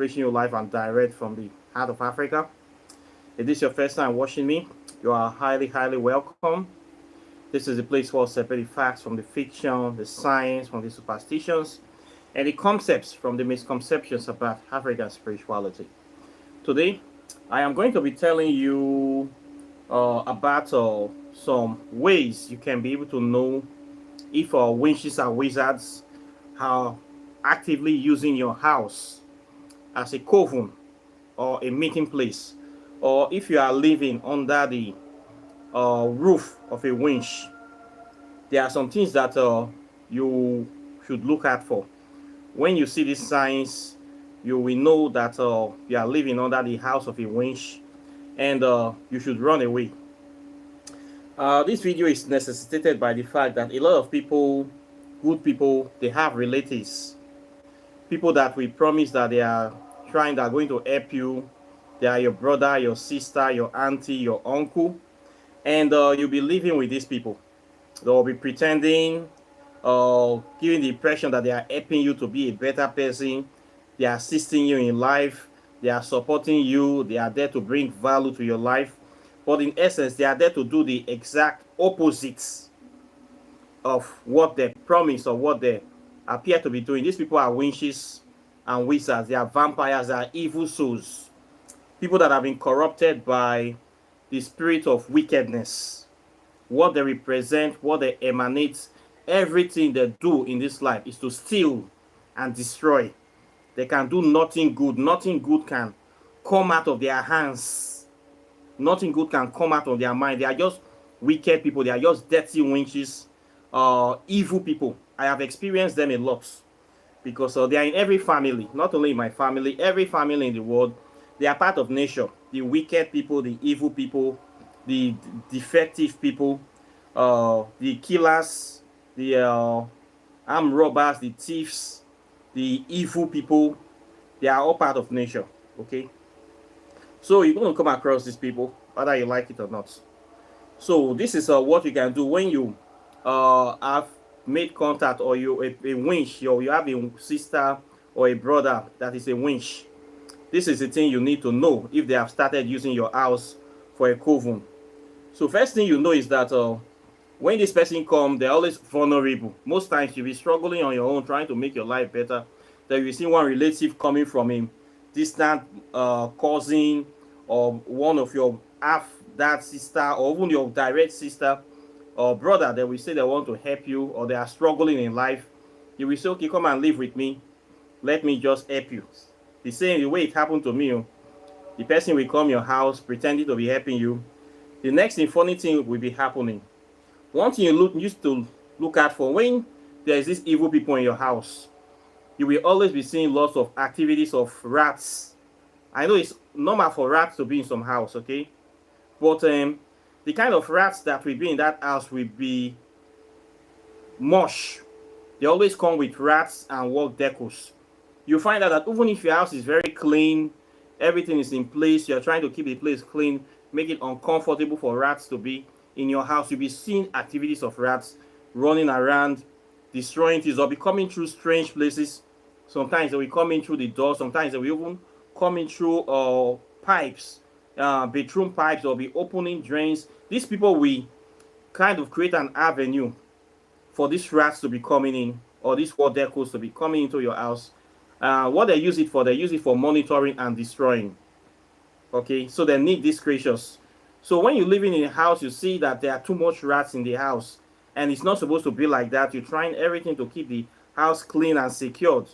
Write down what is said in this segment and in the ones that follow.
reaching you live and direct from the heart of Africa. If this is your first time watching me, you are highly, highly welcome. This is a place where I separate the facts from the fiction, the science from the superstitions, and the concepts from the misconceptions about African spirituality. Today, I am going to be telling you about some ways you can be able to know if witches and wizards are actively using your house as a coven or a meeting place, or if you are living under the roof of a winch. There are some things that you should look at for. When you see these signs, you will know that you are living under the house of a winch, and you should run away. This video is necessitated by the fact that a lot of people, good people, they have relatives, people that we promise that they are going to help you. They are your brother, your sister, your auntie, your uncle, and you'll be living with these people. They'll be pretending, giving the impression that they are helping you to be a better person. They are assisting you in life. They are supporting you. They are there to bring value to your life. But in essence, they are there to do the exact opposites of what they promise or what they appear to be doing. These people are witches and wizards. They are vampires. They are evil souls. People that have been corrupted by the spirit of wickedness. What they represent, what they emanate, everything they do in this life is to steal and destroy. They can do nothing good. Nothing good can come out of their hands. Nothing good can come out of their mind. They are just wicked people. They are just dirty witches, evil people. I have experienced them a lot because they are in every family, not only in my family, every family in the world. They are part of nature. The wicked people, the evil people, the defective people, the killers, the armed robbers, the thieves, the evil people. They are all part of nature. Okay, so you're going to come across these people, whether you like it or not. So this is what you can do when you have made contact, or you a winch, or you have a sister or a brother that is a winch. This is the thing you need to know if they have started using your house for a coven. So first thing you know is that when this person comes, they're always vulnerable. Most times you'll be struggling on your own, trying to make your life better. Then you see one relative coming from a distant cousin, or one of your half dad sister, or even your direct sister or brother. They will say they want to help you, or they are struggling in life. You will say, okay, come and live with me. Let me just help you. The way it happened to me. The person will come your house pretending to be helping you. The next funny thing will be happening. One thing you used to look at for when there is this evil people in your house, you will always be seeing lots of activities of rats. I know it's normal for rats to be in some house, okay? But the kind of rats that will be in that house will be mush. They always come with rats and wall decos. You find out that even if your house is very clean, everything is in place, you're trying to keep the place clean, make it uncomfortable for rats to be in your house, you'll be seeing activities of rats running around, destroying things, or be coming through strange places. Sometimes they will come in through the door, sometimes they will even come in through pipes, bedroom pipes, or be opening drains. These people will kind of create an avenue for these rats to be coming in, or these wall decos to be coming into your house. What they use it for, they use it for monitoring and destroying. Okay, so they need these creatures. So when you're living in a house, you see that there are too much rats in the house, and it's not supposed to be like that. You're trying everything to keep the house clean and secured,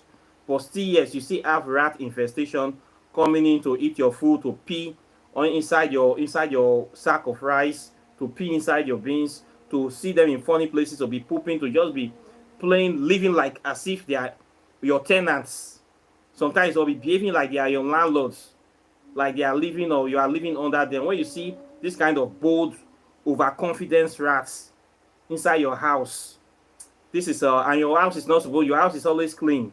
but still, yes, you still have rat infestation coming in to eat your food, to pee on inside your sack of rice, to pee inside your beans, to see them in funny places, to be pooping, to just be plain living like as if they are your tenants. Sometimes they'll be behaving like they are your landlords, like they are living, or you are living under them. When you see this kind of bold, overconfident rats inside your house, this is and your house is not supposed. Your house is always clean.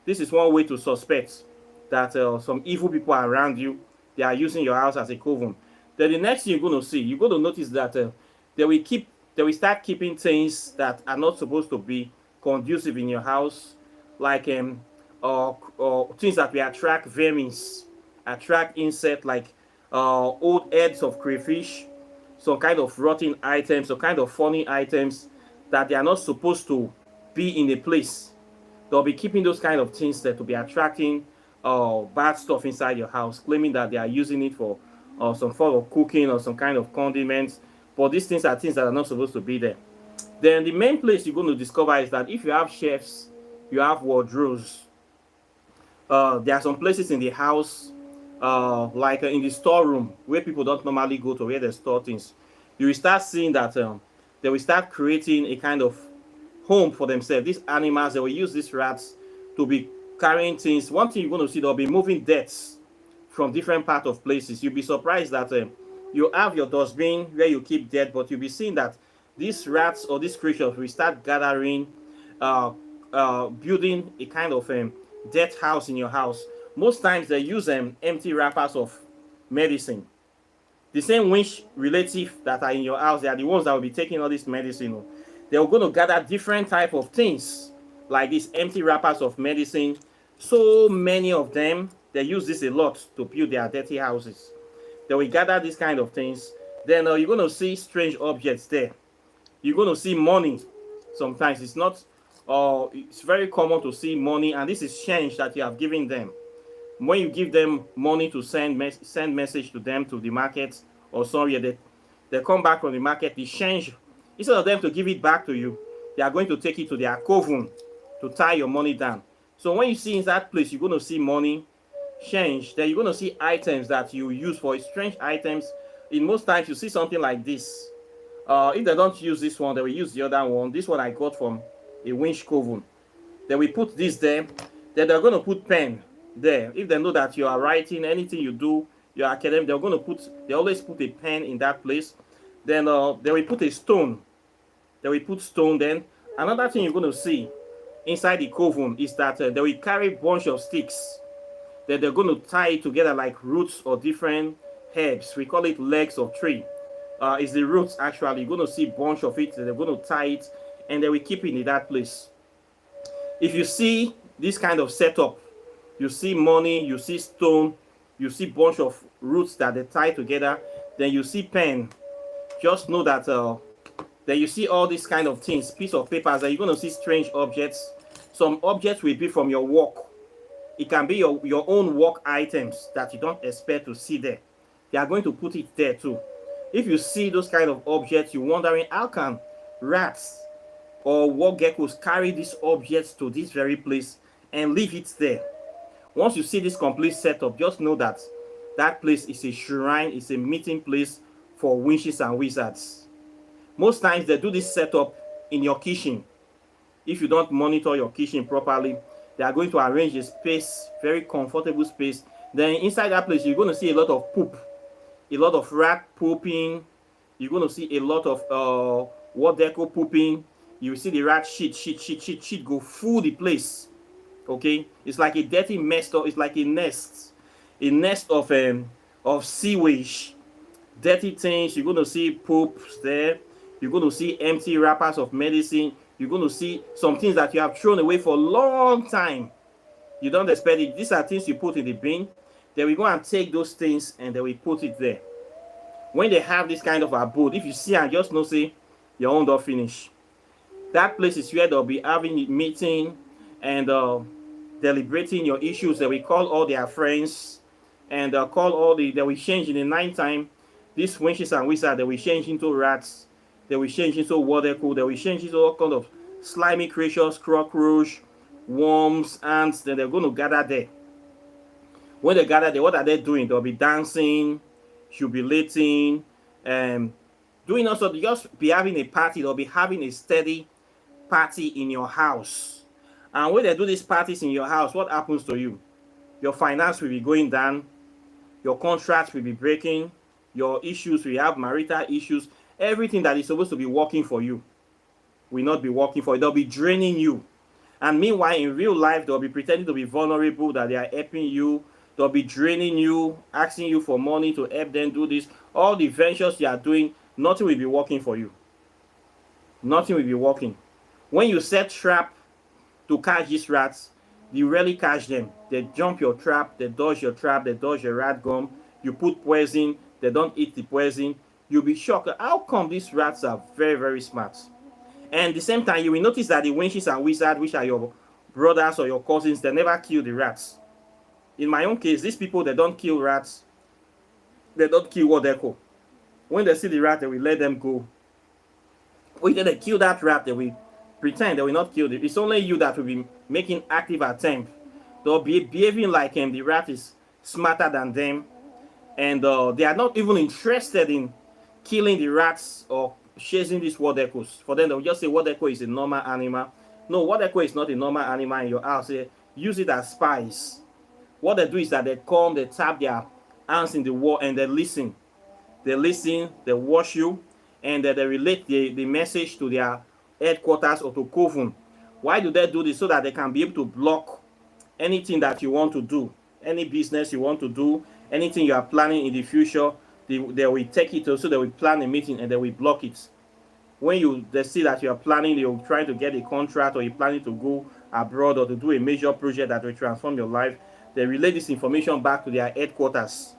This is one way to suspect that some evil people are around you. They are using your house as a coven. Then the next thing you're going to see, you're going to notice that they will start keeping things that are not supposed to be conducive in your house, like or things that will attract vermins, attract insect like old heads of crayfish, some kind of rotten items, some kind of funny items that they are not supposed to be in a place. They'll be keeping those kind of things there to be attracting bad stuff inside your house, claiming that they are using it for some form of cooking or some kind of condiments. But these things are things that are not supposed to be there. Then the main place you're going to discover is that if you have shelves, you have wardrobes. There are some places in the house, like in the storeroom, where people don't normally go to, where they store things. You will start seeing that they will start creating a kind of home for themselves. These animals, they will use these rats to be carrying things. One thing you're going to see, they'll be moving deaths from different part of places. You'll be surprised that you have your dustbin where you keep dead, but you'll be seeing that these rats or these creatures will start gathering, building a kind of death house in your house. Most times they use empty wrappers of medicine. The same witch relative that are in your house, they are the ones that will be taking all this medicine. They're going to gather different type of things like these empty wrappers of medicine. So many of them, they use this a lot to build their dirty houses. They will gather these kind of things. Then you're going to see strange objects there. You're going to see money. Sometimes it's not, it's very common to see money, and this is change that you have given them. When you give them money to send message to them to the market or somewhere, they come back from the market, the change, instead of them to give it back to you, they are going to take it to their coven to tie your money down. So when you see in that place, you're going to see money, change. Then you're going to see items that you use for strange items. In most times, you see something like this. If they don't use this one, they will use the other one. This one I got from a winch coven. Then we put this there. Then they're going to put pen there. If they know that you are writing anything you do, your academic, they're going to put. They always put a pen in that place. Then they will put a stone. They will put stone. Then another thing you're going to see inside the coven is that they will carry a bunch of sticks. That they're going to tie it together like roots or different herbs. We call it legs of tree. It's the roots actually. You're going to see a bunch of it. They're going to tie it and they will keep it in that place. If you see this kind of setup, you see money, you see stone, you see bunch of roots that they tie together, then you see pen. Just know that then you see all these kind of things, piece of papers, and you're going to see strange objects. Some objects will be from your work. It can be your own work items that you don't expect to see there. They are going to put it there too. If you see those kind of objects, you're wondering how can rats or war geckos carry these objects to this very place and leave it there. Once you see this complete setup, just know that that place is a shrine, it's a meeting place for witches and wizards. Most times they do this setup in your kitchen. If you don't monitor your kitchen properly, they are going to arrange a space, very comfortable space. Then inside that place, you're going to see a lot of poop, a lot of rat pooping. You're going to see a lot of war deco pooping. You will see the rat shit go full the place. Okay, it's like a dirty mess. It's like a nest of sewage, dirty things. You're going to see poops there. You're going to see empty wrappers of medicine. You're going to see some things that you have thrown away for a long time. You don't expect it. These are things you put in the bin. Then we go and take those things and then we put it there. When they have this kind of abode, if you see and just know, say, your own don't finish. That place is where they'll be having a meeting and deliberating your issues. They will call all their friends and call all they will change in the night time. These witches and wizards, they will change into rats. They will change into water cool. They will change into all kind of slimy creatures, cockroach, worms, ants. Then they're going to gather there. When they gather there, what are they doing? They'll be dancing, jubilating, doing also just be having a party. They'll be having a steady party in your house. And when they do these parties in your house, what happens to you? Your finance will be going down. Your contracts will be breaking. Your issues, we have marital issues. Everything that is supposed to be working for you will not be working for you. They'll be draining you. And meanwhile, in real life, they'll be pretending to be vulnerable, that they are helping you. They'll be draining you, asking you for money to help them do this. All the ventures you are doing, nothing will be working for you. Nothing will be working. When you set trap to catch these rats, You rarely catch them. They jump your trap, they dodge your trap, they dodge your rat gum. You put poison, they don't eat the poison. You'll be shocked. How come these rats are very, very smart? And at the same time, you will notice that the witches and wizards, which are your brothers or your cousins, they never kill the rats. In my own case, these people, they don't kill rats. They don't kill what they call. When they see the rat, they will let them go. When they kill that rat, they will pretend they will not kill it. It's only you that will be making active attempt. They'll be behaving like the rat is smarter than them. And they are not even interested in killing the rats or chasing these wild echoes. For them, they'll just say wild echo is a normal animal. No, wild echo is not a normal animal in your house. They use it as spies. What they do is that they come, they tap their hands in the wall, and they listen. They listen, they watch you, and they relate the message to their headquarters or to Coven. Why do they do this? So that they can be able to block anything that you want to do, any business you want to do, anything you are planning in the future. They will take it, so they will plan a meeting and they will block it. When they see that you are planning, you're trying to get a contract, or you're planning to go abroad or to do a major project that will transform your life, they relay this information back to their headquarters,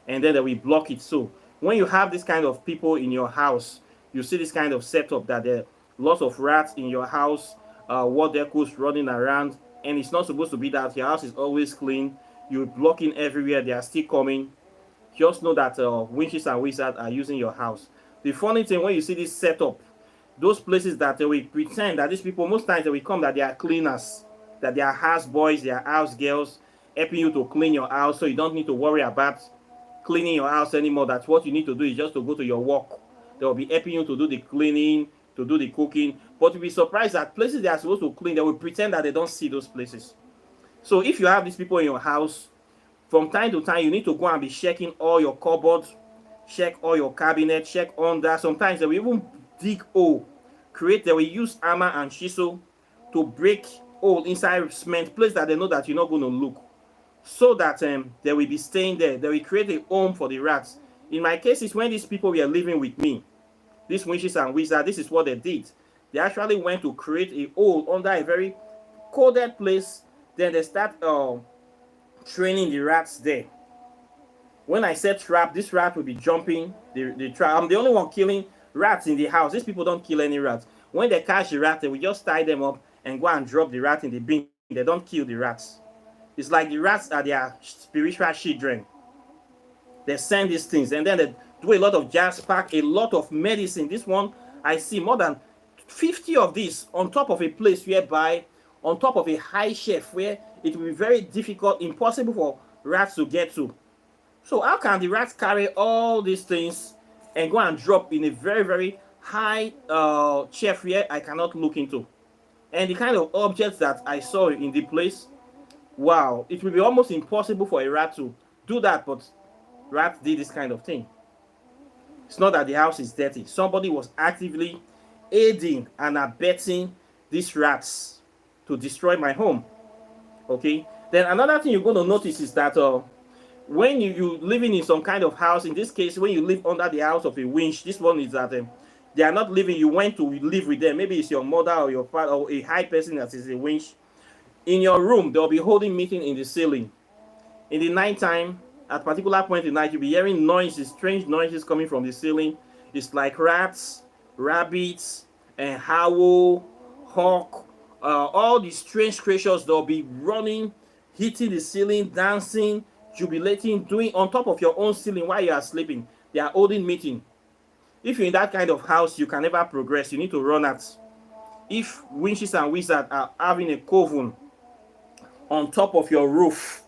and then they will block it. So when you have this kind of people in your house, you see this kind of setup that there are lots of rats in your house, wild echoes running around, and it's not supposed to be that. Your house is always clean. You're blocking everywhere. They are still coming. Just know that witches and wizards are using your house. The funny thing, when you see this setup, those places that they will pretend that these people, most times they will come that they are cleaners, that they are house boys, they are house girls, helping you to clean your house, so you don't need to worry about cleaning your house anymore. That's what you need to do, is just to go to your work. They will be helping you to do the cleaning, to do the cooking. But you'll be surprised that places they are supposed to clean, they will pretend that they don't see those places. So if you have these people in your house, from time to time, you need to go and be checking all your cupboards, check all your cabinets, check under. Sometimes they will even dig hole. They will use hammer and chisel to break hole inside cement, place that they know that you're not going to look, so that they will be staying there. They will create a home for the rats. In my cases, when these people were living with me, these witches and wizards, this is what they did. They actually went to create a hole under a very coded place. Then they start training the rats there. When I said trap, this rat will be jumping the trap. I'm the only one killing rats in the house. These people don't kill any rats. When they catch the rat, they will just tie them up and go and drop the rat in the bin. They don't kill the rats. It's like the rats are their spiritual children. They send these things, and then they do a lot of jazz pack, a lot of medicine. This one, I see more than 50 of these on top of a place whereby, on top of a high shelf where it will be very difficult, impossible for rats to get to. So how can the rats carry all these things and go and drop in a very, very high shelf where I cannot look into? And the kind of objects that I saw in the place, wow, it will be almost impossible for a rat to do that, but rats did this kind of thing. It's not that the house is dirty. Somebody was actively aiding and abetting these rats to destroy my home. Okay, then another thing you're going to notice is that when you living in some kind of house, in this case, when you live under the house of a winch, this one is that they are not living, you went to live with them. Maybe it's your mother or your father or a high person that is a winch. In your room, they'll be holding meeting in the ceiling. In the nighttime, at a particular point in the night, you'll be hearing noises, strange noises coming from the ceiling. It's like rats, rabbits, and howl, hawk, all these strange creatures. They'll be running, hitting the ceiling, dancing, jubilating, doing on top of your own ceiling while you are sleeping. They are holding meeting. If you're in that kind of house, you can never progress. You need to run out. If witches and wizards are having a coven on top of your roof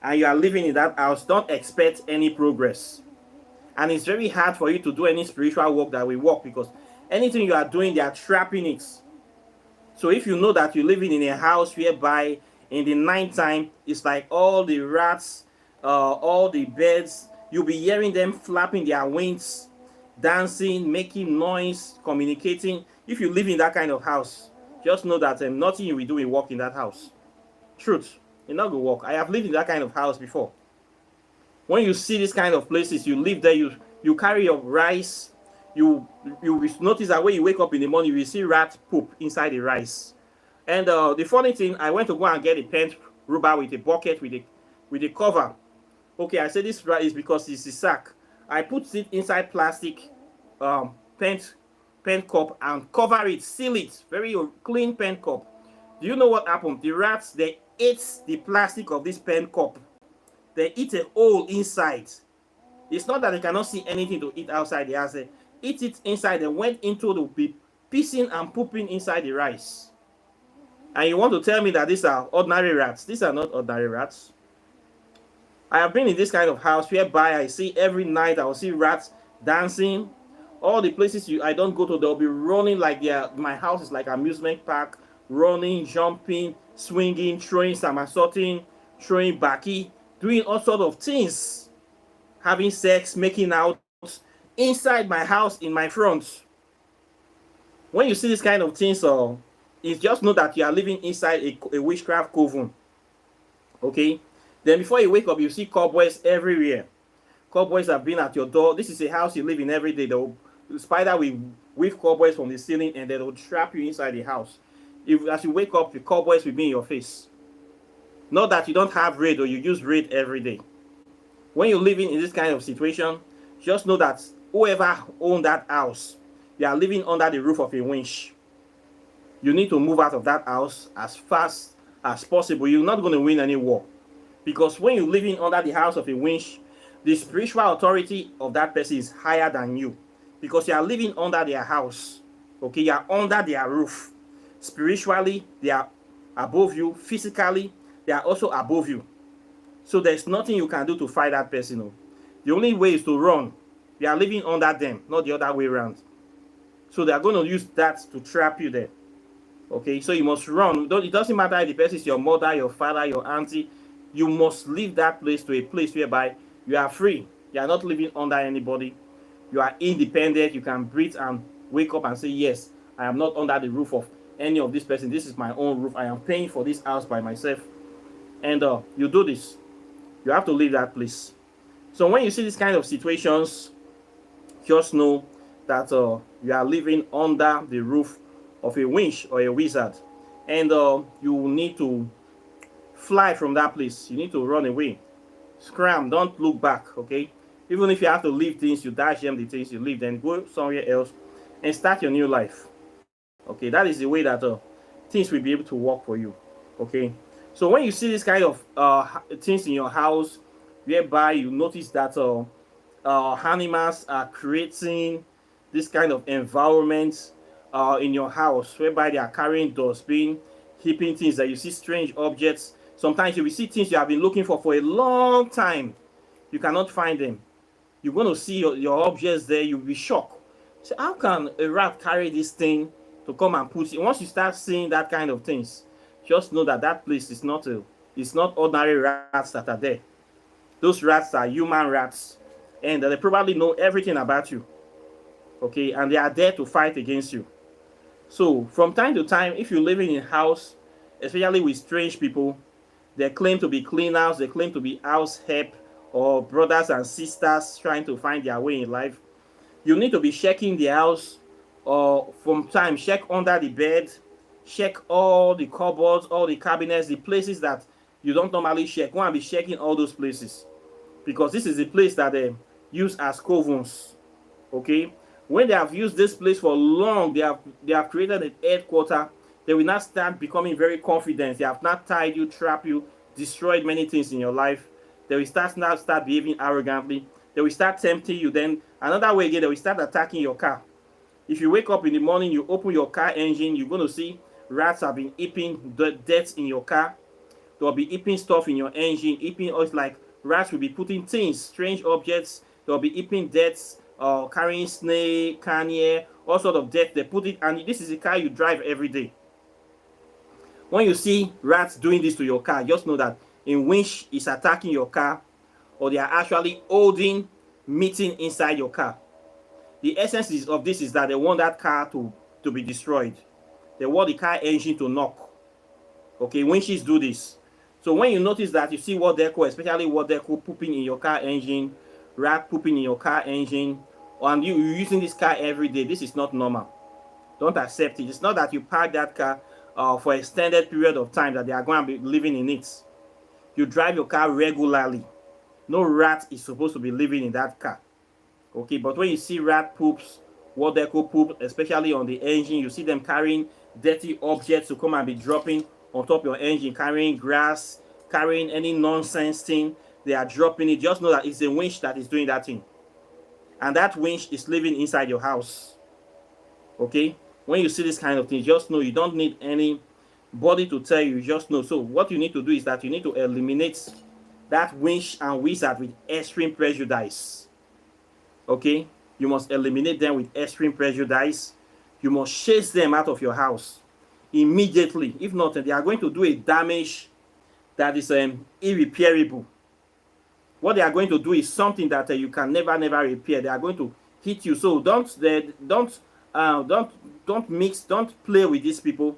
and you are living in that house, don't expect any progress. And it's very hard for you to do any spiritual work that will work, because anything you are doing, they are trapping it. So if you know that you're living in a house whereby in the nighttime, it's like all the rats, all the birds, you'll be hearing them flapping their wings, dancing, making noise, communicating. If you live in that kind of house, just know that nothing you will do will work in that house. Truth, it's not going to work. I have lived in that kind of house before. When you see this kind of places, you live there, you carry your rice, you will notice that when you wake up in the morning, you will see rat poop inside the rice. And the funny thing, I went to go and get a paint rubber with a bucket with a cover. Okay, I said this is because it's a sack. I put it inside plastic paint cup and cover it, seal it, very clean paint cup. Do you know what happened? The rats, they ate the plastic of this paint cup. They eat a hole inside. It's not that they cannot see anything to eat outside the house. They eat it inside. They went into the pissing and pooping inside the rice. And you want to tell me that these are ordinary rats? These are not ordinary rats. I have been in this kind of house whereby I see every night I will see rats dancing. All the places I don't go to, they'll be running like my house is like an amusement park, running, jumping, swinging, throwing somersaulting, throwing backy, doing all sorts of things, having sex, making out inside my house in my front. When you see this kind of things, it's just know that you are living inside a witchcraft coven. Okay? Then before you wake up, you see cobwebs everywhere. Cobwebs have been at your door. This is a house you live in every day. The spider will weave cobwebs from the ceiling and they will trap you inside the house. As you wake up, the cobwebs will be in your face. Not that you don't have raid or you use raid every day. When you're living in this kind of situation, just know that whoever owns that house, you are living under the roof of a winch. You need to move out of that house as fast as possible. You're not going to win any war. Because when you're living under the house of a winch, the spiritual authority of that person is higher than you. Because you are living under their house. Okay, you are under their roof. Spiritually, they are above you. Physically, they are also above you. So there's nothing you can do to fight that person. The only way is to run. You are living under them, not the other way around. So they are going to use that to trap you there. Okay, so you must run. It doesn't matter if the person is your mother, your father, your auntie. You must leave that place to a place whereby you are free. You are not living under anybody. You are independent. You can breathe and wake up and say, yes, I am not under the roof of any of this person. This is my own roof. I am paying for this house by myself. And you do this. You have to leave that place. So when you see these kind of situations, just know that you are living under the roof of a witch or a wizard. And you need to fly from that place. You need to run away. Scram. Don't look back, okay? Even if you have to leave things, you dash them the things, you leave, then go somewhere else and start your new life. Okay, that is the way that things will be able to work for you. Okay, so when you see this kind of things in your house, whereby you notice that animals are creating this kind of environment in your house, whereby they are carrying dustbin, heaping things, that you see strange objects. Sometimes you will see things you have been looking for a long time. You cannot find them. You're going to see your objects there. You'll be shocked. So how can a rat carry this thing to come and put it? Once you start seeing that kind of things, just know that that place is not ordinary rats that are there. Those rats are human rats. And they probably know everything about you. Okay, and they are there to fight against you. So from time to time, if you're living in a house, especially with strange people, they claim to be cleaners, they claim to be house help, or brothers and sisters trying to find their way in life. You need to be checking the house, or from time, check under the bed, check all the cupboards, all the cabinets, the places that you don't normally check. Go and be checking all those places, because this is the place that they use as covens. Okay, when they have used this place for long, they have created a headquarters. They will not start becoming very confident. They have not tied you, trapped you, destroyed many things in your life. They will start behaving arrogantly. They will start tempting you. Then another way again, they will start attacking your car. If you wake up in the morning, you open your car engine, you're going to see rats have been eating the dirt in your car. They'll be eating stuff in your engine, eating. It's like rats will be putting things, strange objects. They'll be eating dirt, carrying snake, carnier, all sort of dirt. They put it, and this is a car you drive every day. When you see rats doing this to your car, just know that a winch is attacking your car, or they are actually holding meeting inside your car. The essence of this is that they want that car to be destroyed. They want the car engine to knock. Okay, winches do this. So when you notice that, you see what deco, especially what deco pooping in your car engine, rat pooping in your car engine, and you're using this car every day, this is not normal. Don't accept it. It's not that you park that car for extended period of time that they are going to be living in it. You drive your car regularly. No rat is supposed to be living in that car. Okay, but when you see rat poops, what they call poop, especially on the engine, you see them carrying dirty objects to come and be dropping on top of your engine, carrying grass, carrying any nonsense thing. They are dropping it. Just know that it's a winch that is doing that thing. And that winch is living inside your house. Okay? When you see this kind of thing, just know you don't need anybody to tell you. Just know. So what you need to do is that you need to eliminate that winch and wizard with extreme prejudice. Okay? You must eliminate them with extreme prejudice. You must chase them out of your house immediately. If not, they are going to do a damage that is irreparable. What they are going to do is something that you can never repair. They are going to hit you. So don't mix, don't play with these people.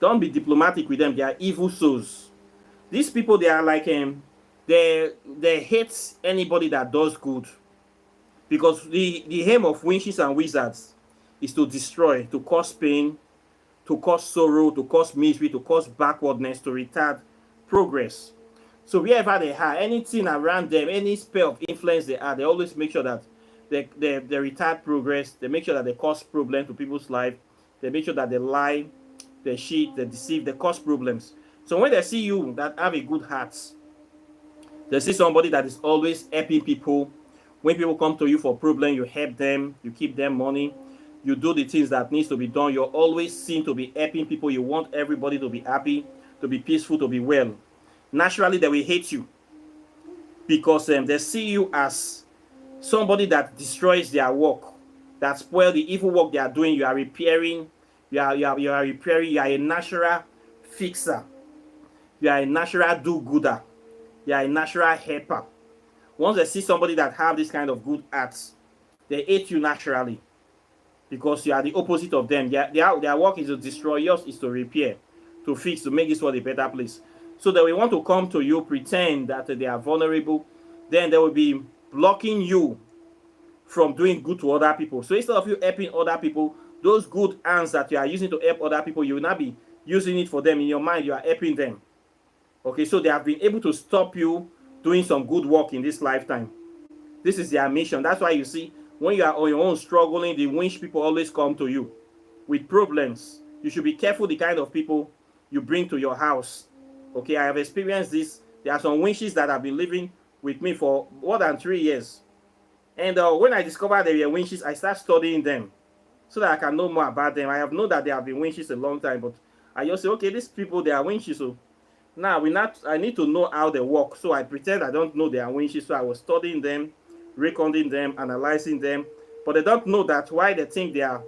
Don't be diplomatic with them. They are evil souls. These people, they are like they hate anybody that does good. Because the aim of witches and wizards is to destroy, to cause pain, to cause sorrow, to cause misery, to cause backwardness, to retard progress. So wherever they are, anything around them, any spell of influence they are, they always make sure that they retard progress. They make sure that they cause problems to people's life. They make sure that they lie, they cheat, they deceive, they cause problems. So when they see you that have a good heart, they see somebody that is always helping people. When people come to you for problem, you help them, you keep them money, you do the things that needs to be done. You're always seen to be helping people. You want everybody to be happy, to be peaceful, to be well. Naturally, they will hate you because they see you as somebody that destroys their work, that spoil the evil work they are doing. You are repairing. You are repairing. You are a natural fixer. You are a natural do-gooder. You are a natural helper. Once they see somebody that have this kind of good acts, they hate you naturally because you are the opposite of them. Their work is to destroy. Yours is to repair, to fix, to make this world a better place. So they will want to come to you, pretend that they are vulnerable. Then they will be blocking you from doing good to other people. So instead of you helping other people, those good hands that you are using to help other people, you will not be using it for them. In your mind, you are helping them. Okay, so they have been able to stop you doing some good work in this lifetime. This is their mission. That's why you see, when you are on your own struggling, the winch people always come to you with problems. You should be careful the kind of people you bring to your house. Okay, I have experienced this. There are some winches that have been living with me for more than 3 years. And when I discovered they were winches, I started studying them so that I can know more about them. I have known that they have been winches a long time, but I just say, okay, these people, they are winches. So now I need to know how they work. So I pretend I don't know they are winches. So I was studying them, recording them, analyzing them. But they don't know that why they think they are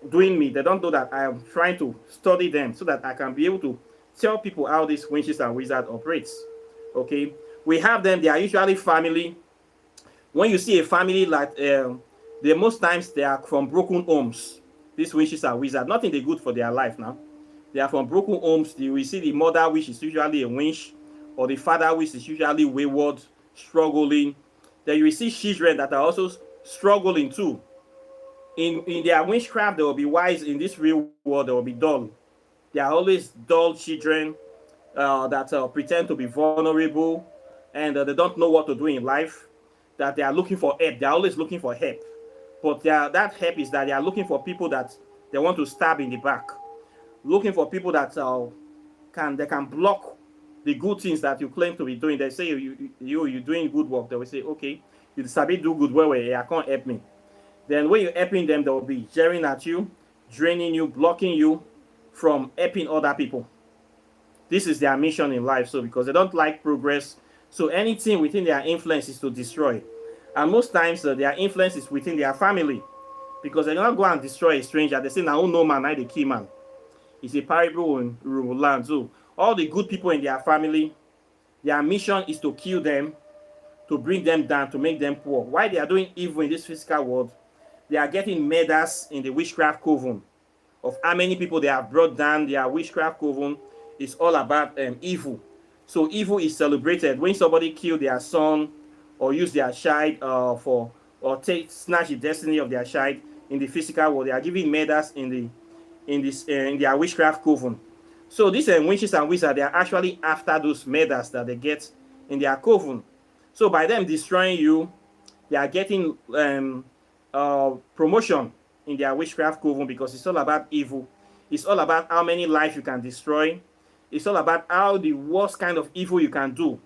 doing me. They don't know that I am trying to study them so that I can be able to tell people how these witches and wizards operates. Okay, we have them. They are usually family. When you see a family like they most times they are from broken homes. These witches and wizards, nothing they good for their life now. They are from broken homes. We see the mother, which is usually a witch, or the father, which is usually wayward, struggling. Then you will see children that are also struggling too. In their witchcraft, they will be wise. In this real world, they will be dull. They are always dull children that pretend to be vulnerable and they don't know what to do in life, that they are looking for help. They are always looking for help. But that help is that they are looking for people that they want to stab in the back, looking for people that can block the good things that you claim to be doing. They say you're doing good work. They will say, okay, you sabi do good well, you can't help me. Then when you're helping them, they will be jeering at you, draining you, blocking you from helping other people. This is their mission in life. So because they don't like progress, so anything within their influence is to destroy. And most times their influence is within their family, because they don't go and destroy a stranger. They say, now no man, I the key man. It's a parable in rural land. So all the good people in their family, their mission is to kill them, to bring them down, to make them poor. Why they are doing evil in this physical world, they are getting murders in the witchcraft coven. Of how many people they have brought down, their witchcraft coven is all about evil. So evil is celebrated when somebody kill their son or use their child snatch the destiny of their child in the physical world. They are giving murders in in this in their witchcraft coven. So these witches and wizards, they are actually after those murders that they get in their coven. So by them destroying you, they are getting promotion in their witchcraft coven, because it's all about evil. It's all about how many lives you can destroy. It's all about how the worst kind of evil you can do.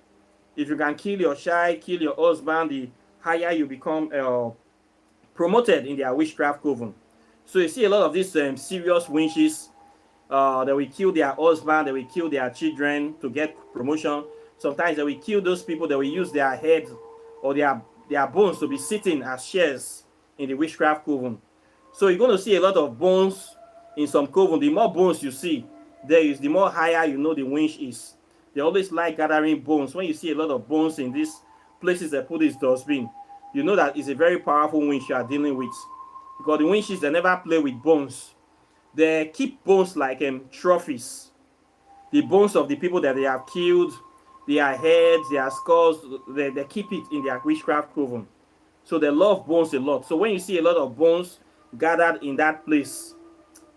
If you can kill your child, kill your husband, the higher you become promoted in their witchcraft coven. So you see a lot of these serious witches. They will kill their husband, they will kill their children to get promotion. Sometimes they will kill those people, they will use their head or their bones to be sitting as shares in the witchcraft coven. So you're going to see a lot of bones in some coven. The more bones you see, the more higher you know the witch is. They always like gathering bones. When you see a lot of bones in these places they put this dustbin, you know that it's a very powerful witch you are dealing with. Because the witches, they never play with bones. They keep bones like trophies. The bones of the people that they have killed, their heads, their skulls, they keep it in their witchcraft coven. So they love bones a lot. So when you see a lot of bones gathered in that place,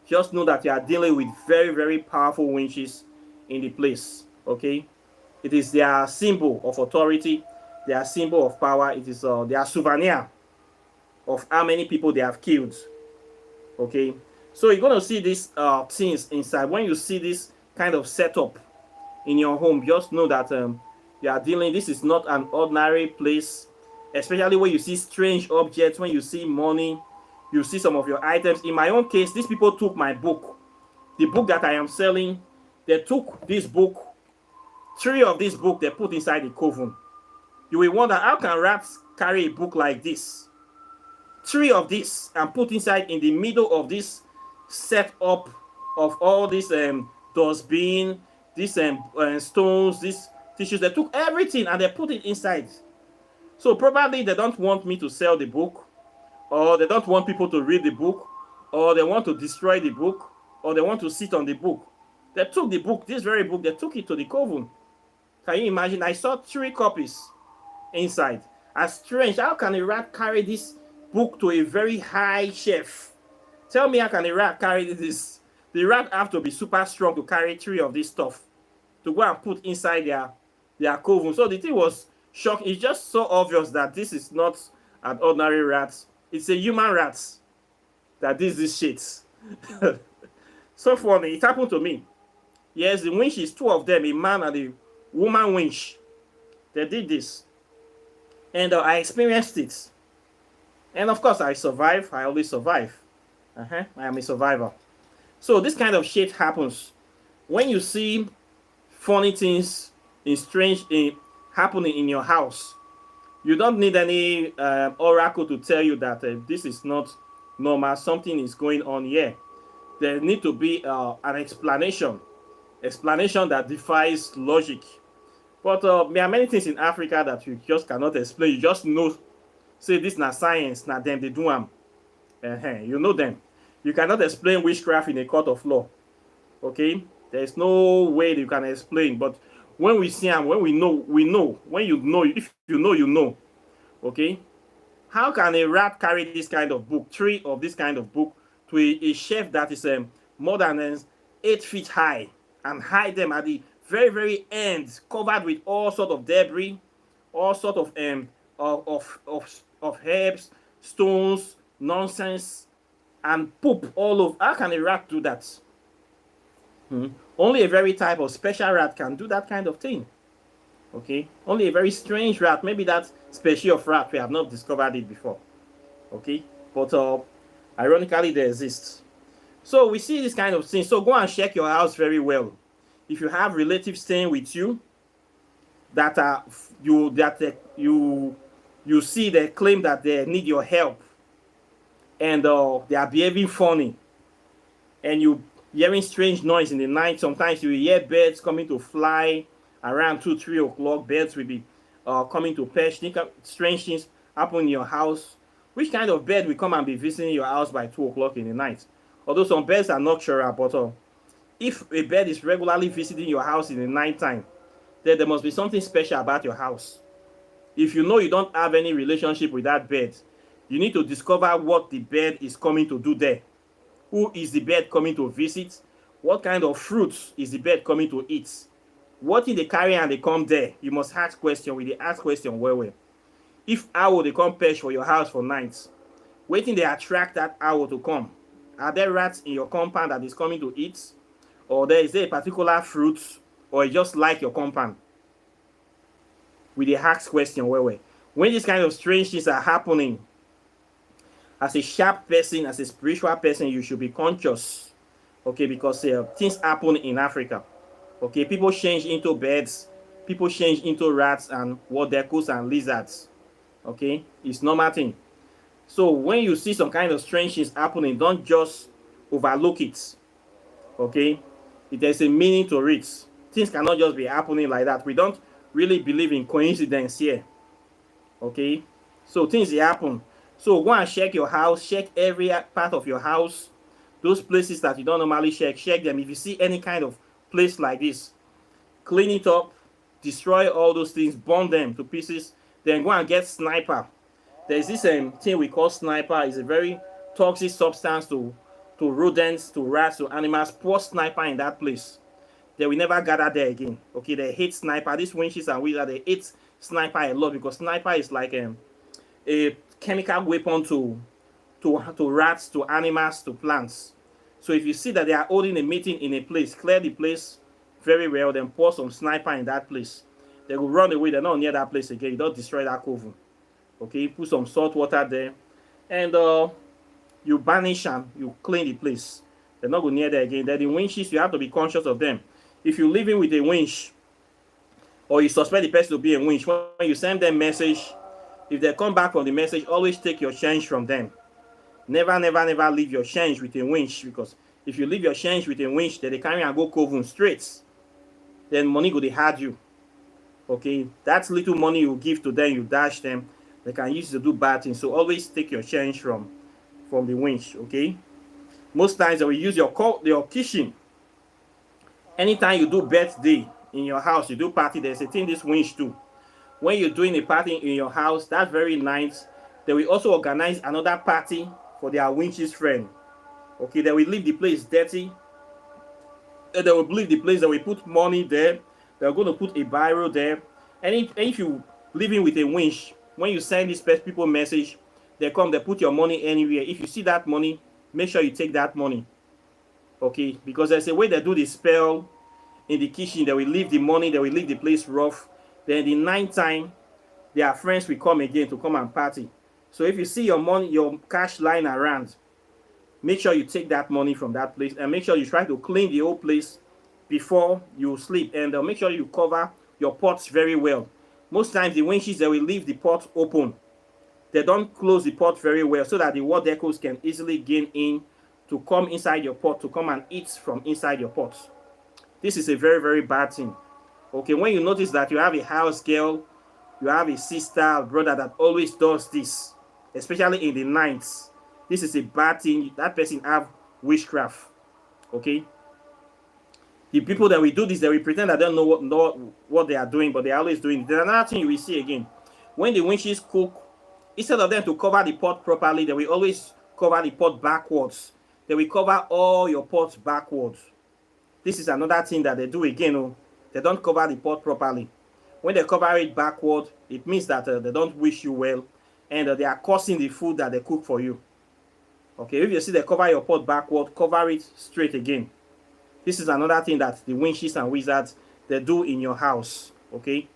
just know that you are dealing with very, very powerful witches in the place. Okay? It is their symbol of authority, their symbol of power. It is their souvenir of how many people they have killed. Okay? So you're going to see these things inside. When you see this kind of setup in your home, just know that you are dealing, this is not an ordinary place, especially when you see strange objects, when you see money, you see some of your items. In my own case, these people took my book, the book that I am selling. They took this book, 3 of this book they put inside the coven. You will wonder, how can rats carry a book like this? 3 of this and put inside in the middle of this setup of all these dustbin, these stones, these tissues. They took everything and they put it inside. So probably they don't want me to sell the book, or they don't want people to read the book, or they want to destroy the book, or they want to sit on the book. They took the book, this very book, they took it to the coven. Can you imagine? I saw 3 copies inside. As strange, how can a rat carry this book to a very high shelf? Tell me, how can a rat carry this? The rat have to be super strong to carry 3 of this stuff to go and put inside their coven. So the thing was shocking. It's just so obvious that this is not an ordinary rat. It's a human rat that did this shit. So funny. It happened to me. Yes, the winch is 2 of them, a man and a woman winch. They did this. And I experienced it. And of course, I survived. I always survive. I am a survivor. So this kind of shit happens. When you see funny things in strange happening in your house, you don't need any oracle to tell you that this is not normal. Something is going on here. There need to be an explanation that defies logic. But there are many things in Africa that you just cannot explain. You just know, say this na science, na them they do them. You know them. You cannot explain witchcraft in a court of law. Okay? There's no way that you can explain. But when we see them, when we know, we know. When you know, if you know, you know. Okay? How can a rat carry this kind of book, 3 of this kind of book, to a shelf that is more than 8 feet high, and hide them at the very, very end, covered with all sort of debris, all sort of herbs, stones, nonsense, and poop all over? How can a rat do that? Only a very type of special rat can do that kind of thing. Okay? Only a very strange rat, maybe that species of rat, we have not discovered it before. Okay? But ironically, they exist. So we see this kind of thing. So go and check your house very well. If you have relatives staying with you that you see they claim that they need your help, and they are behaving funny, and you hearing strange noise in the night. Sometimes you hear birds coming to fly around 2-3 o'clock. Birds will be coming to perch. Strange things happen in your house. Which kind of bird will come and be visiting your house by 2 o'clock in the night? Although some birds are nocturnal, but if a bird is regularly visiting your house in the nighttime, then there must be something special about your house. If you know you don't have any relationship with that bird, you need to discover what the bird is coming to do there. Who is the bird coming to visit? What kind of fruits is the bird coming to eat? What if they carry and they come there? You must ask question. We dey ask question well. If owl they come perch for your house for nights, waiting they attract that owl to come. Are there rats in your compound that is coming to eat? Or is there a particular fruit, or it just like your compound? We dey ask question well. When these kind of strange things are happening, as a sharp person, as a spiritual person, you should be conscious. Okay, because things happen in Africa. Okay, people change into birds, people change into rats and wadecos and lizards. Okay, it's normal thing. So when you see some kind of strange things happening, don't just overlook it. Okay, there's a meaning to it. Things cannot just be happening like that. We don't really believe in coincidence here. Okay, so things happen. So go and check your house, check every part of your house. Those places that you don't normally check them. If you see any kind of place like this, clean it up, destroy all those things, burn them to pieces, then go and get sniper. There's this thing we call sniper. It's a very toxic substance to rodents, to rats, to animals. Pour sniper in that place. They will never gather there again. Okay, they hate sniper. These witches and wizards, they hate sniper a lot because sniper is like a chemical weapon to rats, to animals, to plants. So if you see that they are holding a meeting in a place, clear the place very well, then pour some sniper in that place. They will run away. They're not near that place again. You don't destroy that coven. Okay, put some salt water there, and you banish them. You clean the place. They're not going near there again. Then the winches, you have to be conscious of them. If you live in with a winch, or you suspect the person to be a winch, when you send them message, if they come back from the message, always take your change from them. Never leave your change with a winch, because if you leave your change with a winch, then they carry and go coven straight. Then money go they hard you. Okay, that little money you give to them, you dash them, they can use it to do bad things. So always take your change from the winch. Okay, most times they will use your kitchen. Anytime you do birthday in your house, you do party, there's a thing this winch too. When you're doing a party in your house, that very night, they will also organize another party for their winch's friend. Okay, they will leave the place dirty. They will leave the place, they will put money there. They're going to put a biro there. And if you living with a winch, when you send this people message, they come, they put your money anywhere. If you see that money, make sure you take that money. Okay, because there's a way they do the spell in the kitchen. They will leave the money, they will leave the place rough. Then the ninth time, their friends will come again to come and party. So if you see your money, your cash lying around, make sure you take that money from that place, and make sure you try to clean the whole place before you sleep, and make sure you cover your pots very well. Most times the winches, they will leave the pot open. They don't close the pot very well so that the ward echoes can easily gain in to come inside your pot, to come and eat from inside your pot. This is a very bad thing. Okay, when you notice that you have a house girl, you have a sister, a brother that always does this, especially in the nights, this is a bad thing. That person have witchcraft. Okay, the people that will do this, they will pretend that they don't know what they are doing, but they are always doing it. There's another thing you will see again. When the witches cook, instead of them to cover the pot properly, they will always cover the pot backwards. They will cover all your pots backwards. This is another thing that they do again. Oh, they don't cover the pot properly. When they cover it backward, it means that they don't wish you well, and they are causing the food that they cook for you. Okay, if you see they cover your pot backward, cover it straight again. This is another thing that the witches and wizards, they do in your house. Okay,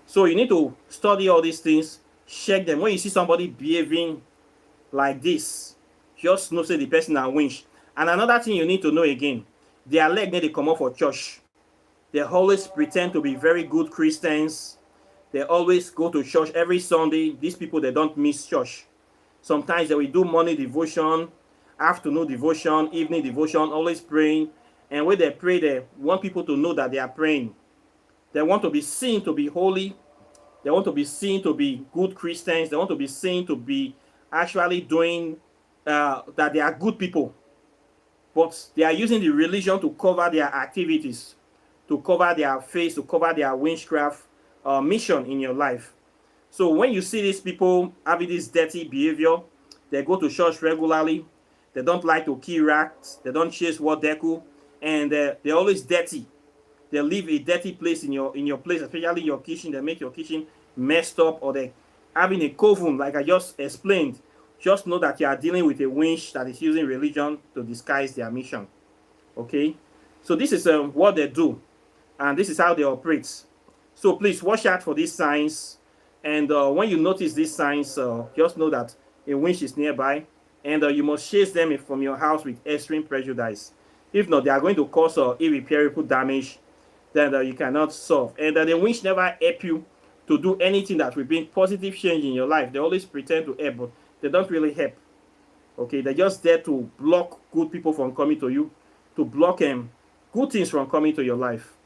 so you need to study all these things, check them. When you see somebody behaving like this, just know say the person are winch. And another thing you need to know again, their leg need to come up for church. They always pretend to be very good Christians. They always go to church every Sunday. These people, they don't miss church. Sometimes they will do morning devotion, afternoon devotion, evening devotion, always praying. And when they pray, they want people to know that they are praying. They want to be seen to be holy. They want to be seen to be good Christians. They want to be seen to be actually doing that they are good people. But they are using the religion to cover their activities, to cover their face, to cover their witchcraft mission in your life. So when you see these people having this dirty behavior, they go to church regularly, They don't like to kill rats. They don't chase what deku, and they're always dirty. They leave a dirty place in your place, especially your kitchen. They make your kitchen messed up, or they having a coven, like I just explained. Just know that you are dealing with a winch that is using religion to disguise their mission. Okay, so this is what they do, and this is how they operate. So please watch out for these signs, and when you notice these signs, just know that a winch is nearby, and you must chase them from your house with extreme prejudice. If not, they are going to cause irreparable damage that you cannot solve. And the winch never help you to do anything that will bring positive change in your life. They always pretend to help, but they don't really help. Okay, they're just there to block good people from coming to you, to block good things from coming to your life.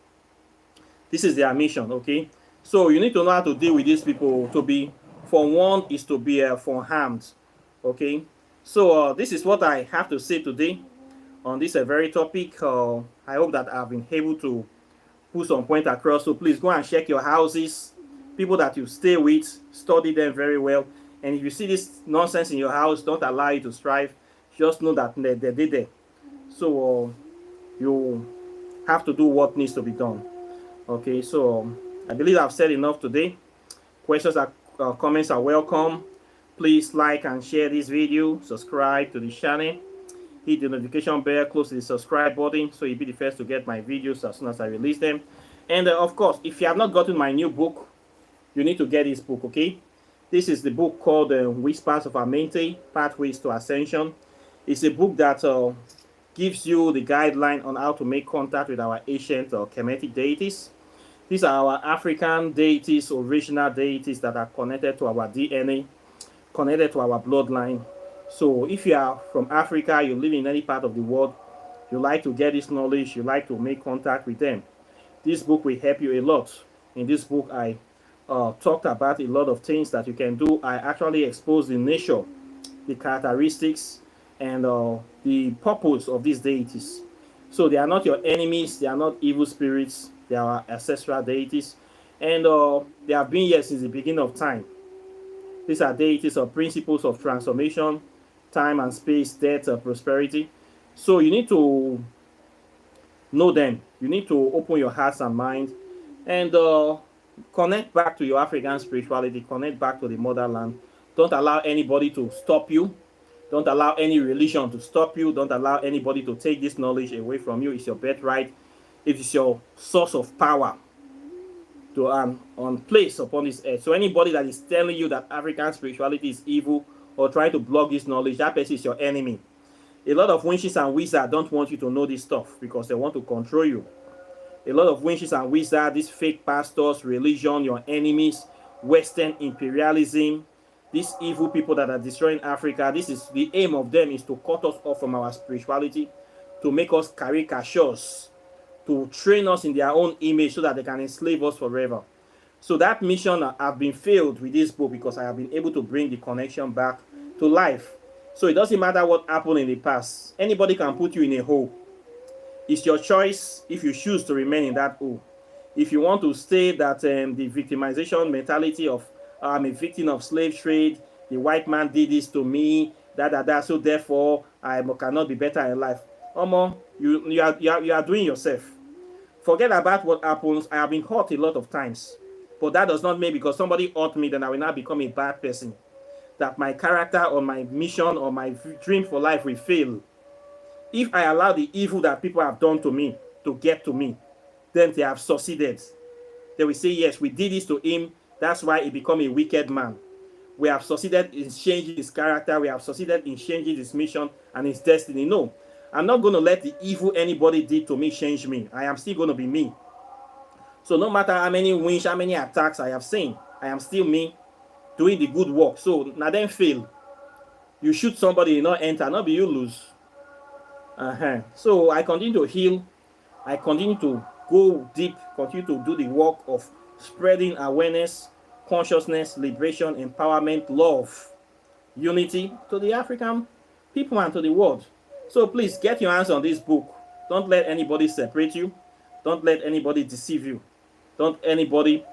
This is their mission. Okay, so you need to know how to deal with these people. To be forewarned is to be forearmed. Okay, so this is what I have to say today on this very topic. I hope that I've been able to put some point across. So please go and check your houses, people that you stay with, study them very well. And if you see this nonsense in your house, don't allow you to strive. Just know that they did it. So you have to do what needs to be done. Okay, so I believe I've said enough today. Questions or comments are welcome. Please like and share this video. Subscribe to the channel. Hit the notification bell close to the subscribe button so you'll be the first to get my videos as soon as I release them. And of course, if you have not gotten my new book, you need to get this book. Okay, this is the book called Whispers of Amente, Pathways to Ascension. It's a book that gives you the guideline on how to make contact with our ancient or Kemetic deities. These are our African deities, original deities that are connected to our DNA, connected to our bloodline. So if you are from Africa, you live in any part of the world, you like to get this knowledge, you like to make contact with them, this book will help you a lot. In this book, I talked about a lot of things that you can do. I actually exposed the nature, the characteristics, and the purpose of these deities. So they are not your enemies, they are not evil spirits, they are ancestral deities, and they have been here since the beginning of time. These are deities of principles of transformation, time and space, death, prosperity. So you need to know them. You need to open your hearts and mind and connect back to your African spirituality, connect back to the motherland. Don't allow anybody to stop you. Don't allow any religion to stop you. Don't allow anybody to take this knowledge away from you. It's your birthright. It is your source of power to on place upon this earth. So anybody that is telling you that African spirituality is evil or trying to block this knowledge, that person is your enemy. A lot of witches and wizards don't want you to know this stuff because they want to control you. A lot of witches and wizards, these fake pastors, religion, your enemies, Western imperialism, these evil people that are destroying Africa, this is the aim of them, is to cut us off from our spirituality, to make us caricatures, to train us in their own image so that they can enslave us forever. So that mission have been failed with this book because I have been able to bring the connection back to life. So it doesn't matter what happened in the past. Anybody can put you in a hole. It's your choice if you choose to remain in that hole. If you want to stay that the victimization mentality of I'm a victim of slave trade, the white man did this to me, so therefore I cannot be better in life. You are doing yourself. Forget about what happens. I have been hurt a lot of times. But that does not mean because somebody hurt me, then I will now become a bad person. That my character or my mission or my dream for life will fail. If I allow the evil that people have done to me to get to me, then they have succeeded. They will say, yes, we did this to him. That's why he became a wicked man. We have succeeded in changing his character. We have succeeded in changing his mission and his destiny. No, I'm not going to let the evil anybody did to me change me. I am still going to be me. So no matter how many wins, how many attacks I have seen, I am still me doing the good work. So now then fail. You shoot somebody, you not enter, not be you lose. So I continue to heal. I continue to go deep, continue to do the work of spreading awareness, consciousness, liberation, empowerment, love, unity to the African people and to the world. So please get your hands on this book. Don't let anybody separate you. Don't let anybody deceive you. Don't anybody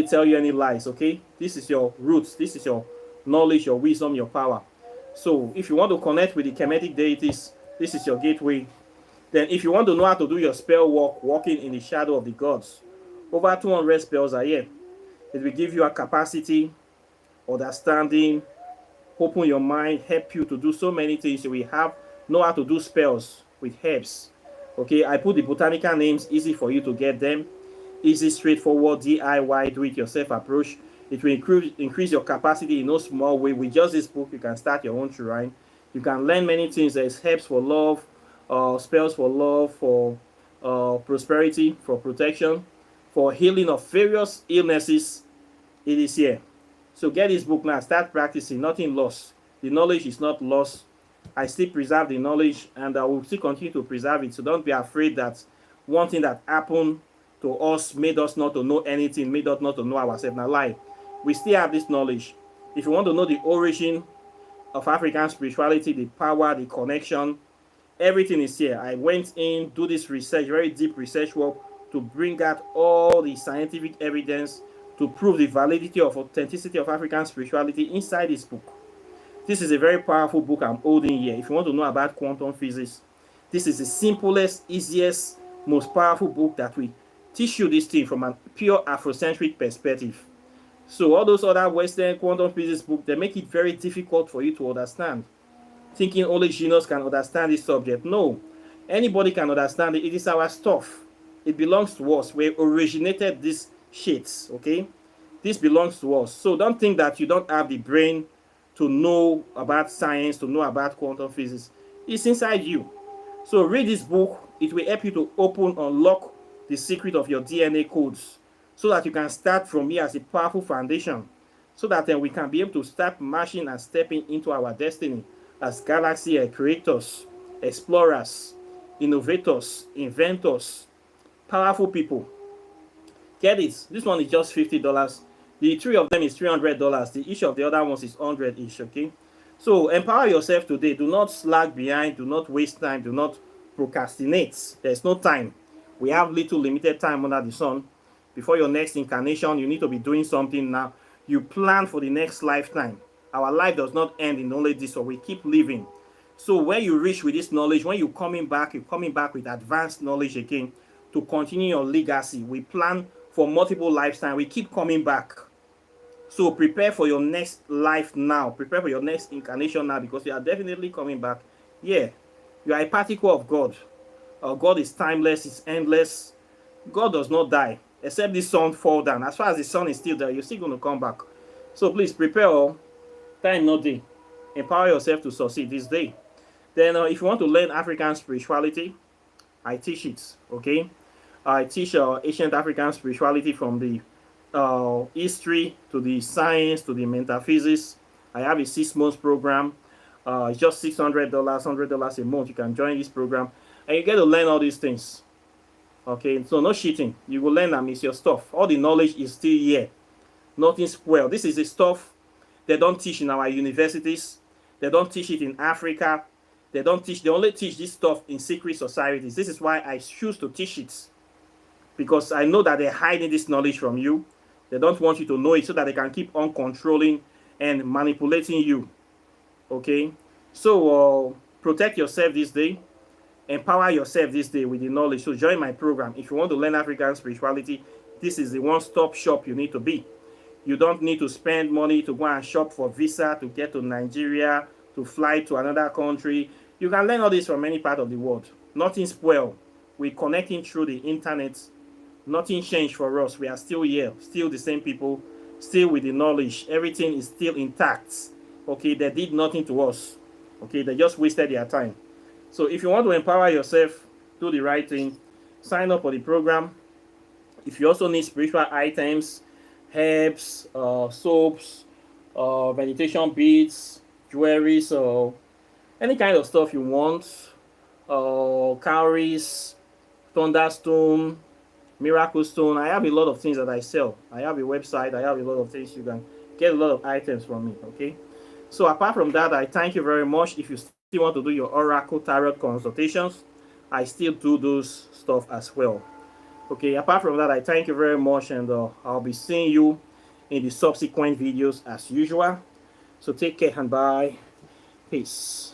tell you any lies, okay? This is your roots. This is your knowledge, your wisdom, your power. So if you want to connect with the Kemetic deities, this is your gateway. Then if you want to know how to do your spell work, walking in the shadow of the gods, over 200 spells are here. It will give you a capacity, understanding, open your mind, help you to do so many things. We have know how to do spells with herbs. Okay, I put the botanical names, easy for you to get them. Easy, straightforward, DIY, do-it-yourself approach. It will increase your capacity in no small way. With just this book, you can start your own shrine. You can learn many things. There's herbs for love, spells for love, for prosperity, for protection, for healing of various illnesses. It is here. So get this book now. Start practicing. Nothing lost. The knowledge is not lost. I still preserve the knowledge, and I will still continue to preserve it. So don't be afraid that one thing that happened to us made us not to know anything, made us not to know ourselves. Now, lie. We still have this knowledge. If you want to know the origin of African spirituality, the power, the connection, everything is here. I went in, do this research, very deep research work, to bring out all the scientific evidence to prove the validity of authenticity of African spirituality inside this book. This is a very powerful book I'm holding here. If you want to know about quantum physics, this is the simplest, easiest, most powerful book that will teach you this thing from a pure Afrocentric perspective. So all those other Western quantum physics books, they make it very difficult for you to understand. Thinking only genius can understand this subject. No, anybody can understand it. It is our stuff. It belongs to us. We originated these shits, okay? This belongs to us. So don't think that you don't have the brain to know about science, to know about quantum physics. It's inside you. So read this book. It will help you to unlock the secret of your DNA codes, so that you can start from here as a powerful foundation, so that then we can be able to start marching and stepping into our destiny as galaxy creators, explorers, innovators, inventors, powerful people. Get it? This one is just $50. The three of them is $300. The each of the other ones is 100 each. Okay, so empower yourself today. Do not slag behind. Do not waste time. Do not procrastinate. There's no time. We have little limited time under the sun. Before your next incarnation, you need to be doing something now. You plan for the next lifetime. Our life does not end in only this, so we keep living. So when you reach with this knowledge, when you're coming back with advanced knowledge again to continue your legacy. We plan for multiple lifetimes. We keep coming back. So prepare for your next life now. Prepare for your next incarnation now, because you are definitely coming back. Yeah, you are a particle of God. God is timeless, it's endless. God does not die, except the sun fall down. As far as the sun is still there, you're still going to come back. So please prepare all. Time no day. Empower yourself to succeed this day. Then if you want to learn African spirituality, I teach it, okay? I teach ancient African spirituality from the history to the science to the metaphysics. I have a 6-month program. It's just $600, $100 a month. You can join this program and you get to learn all these things. Okay, so no cheating. You will learn and miss your stuff. All the knowledge is still here. Nothing spoiled. This is the stuff they don't teach in our universities. They don't teach it in Africa. They only teach this stuff in secret societies. This is why I choose to teach it. Because I know that they're hiding this knowledge from you. They don't want you to know it so that they can keep on controlling and manipulating you. Okay? So protect yourself this day. Empower yourself this day with the knowledge. So join my program. If you want to learn African spirituality, this is the one-stop shop you need to be. You don't need to spend money to go and shop for visa to get to Nigeria, to fly to another country. You can learn all this from any part of the world. Nothing spoiled. We're connecting through the internet. Nothing changed for us. We are still here, still the same people, still with the knowledge. Everything is still intact. Okay, they did nothing to us. Okay, they just wasted their time. So if you want to empower yourself, do the right thing, sign up for the program. If you also need spiritual items, herbs, soaps, meditation beads, jewelry, so any kind of stuff you want, cowries, thunderstone, miracle stone. I have a lot of things that I sell. I have a website. I have a lot of things. You can get a lot of items from me. Okay. So apart from that, I thank you very much. If you still want to do your oracle tarot consultations, I still do those stuff as well. Okay. Apart from that, I thank you very much, and I'll be seeing you in the subsequent videos as usual. So take care and bye. Peace.